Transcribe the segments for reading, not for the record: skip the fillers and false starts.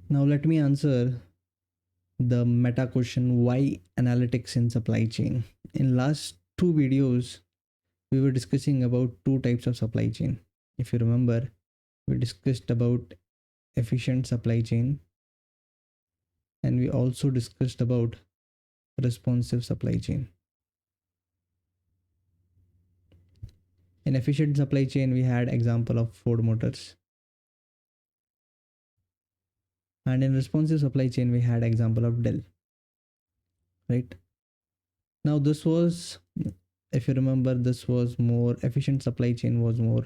Now let me answer the meta question, why analytics in supply chain. In last two videos we were discussing about two types of supply chain. If you remember, we discussed about efficient supply chain, and we also discussed about responsive supply chain. In efficient supply chain we had example of Ford Motors, and in responsive supply chain we had example of Dell, right? Now this was, if you remember, this was more efficient supply chain, was more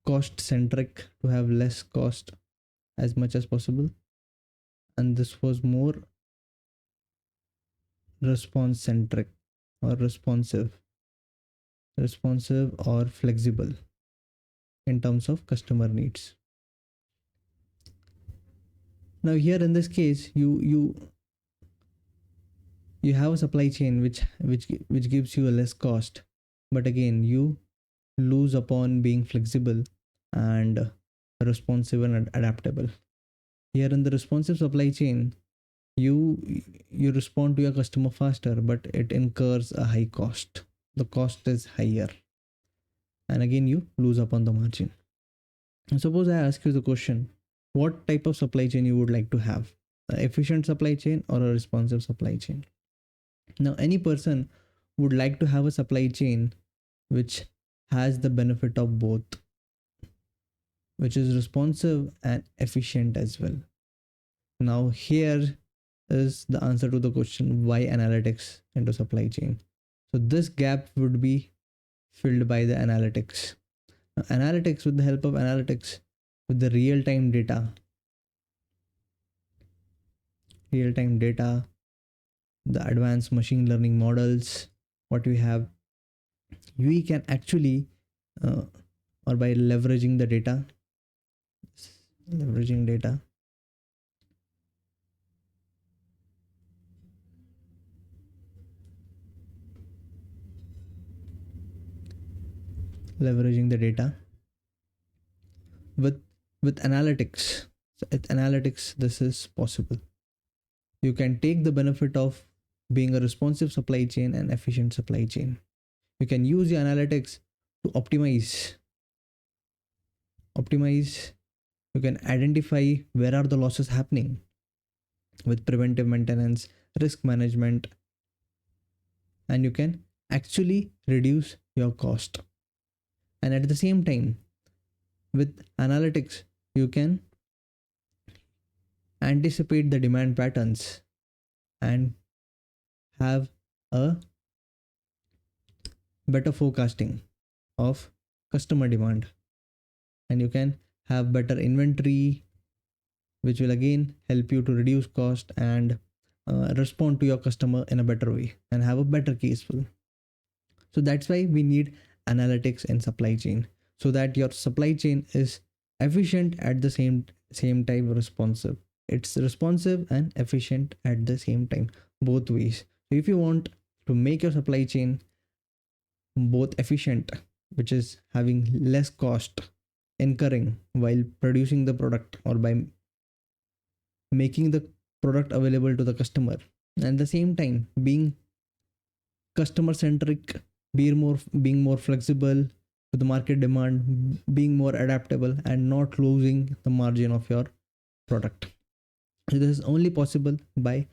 cost centric, to have less cost as much as possible, and this was more response centric or responsive or flexible in terms of customer needs. Now here in this case, you have a supply chain which gives you a less cost, but again you lose upon being flexible and responsive and adaptable. Here in the responsive supply chain, you respond to your customer faster, but it incurs a high cost. The cost is higher, and again you lose upon the margin. And suppose I ask you the question, what type of supply chain you would like to have, an efficient supply chain or a responsive supply chain? Now any person would like to have a supply chain which has the benefit of both, which is responsive and efficient as well. Now here is the answer to the question, why analytics into supply chain. So this gap would be filled by the analytics. Now, analytics, with the help of analytics, with the real-time data, the advanced machine learning models, what we have, we can actually, or by leveraging the data, leveraging data, with analytics. So with analytics, this is possible. You can take the benefit of being a responsive supply chain and efficient supply chain. You can use your analytics to optimize. You can identify where are the losses happening with preventive maintenance, risk management, and you can actually reduce your cost. And at the same time, with analytics, you can anticipate the demand patterns and have a better forecasting of customer demand, and you can have better inventory, which will again help you to reduce cost and respond to your customer in a better way and have a better case flow. So that's why we need analytics in supply chain, so that your supply chain is efficient at the same time responsive. It's responsive and efficient at the same time, both ways. So if you want to make your supply chain both efficient, which is having less cost incurring while producing the product or by making the product available to the customer, and at the same time being customer centric, being more flexible to the market demand, being more adaptable, and not losing the margin of your product. So this is only possible by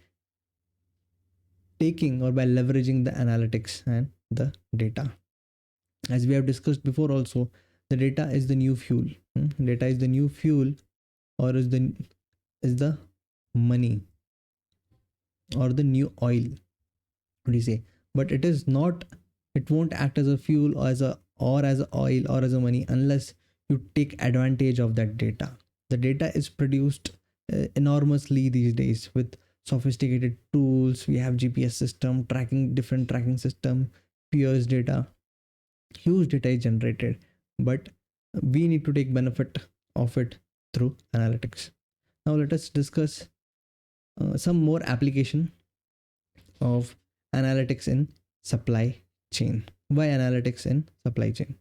taking or by leveraging the analytics and the data. As we have discussed before also, the data is the new fuel. Data is the new fuel, or is the money, or the new oil, what do you say? But it is not, it won't act as a fuel or as a oil or as a money unless you take advantage of that data. The data is produced enormously these days with sophisticated tools. We have GPS system tracking, different tracking system, peers data, huge data is generated, but we need to take benefit of it through analytics. Now let us discuss some more application of analytics in supply chain. Why analytics in supply chain?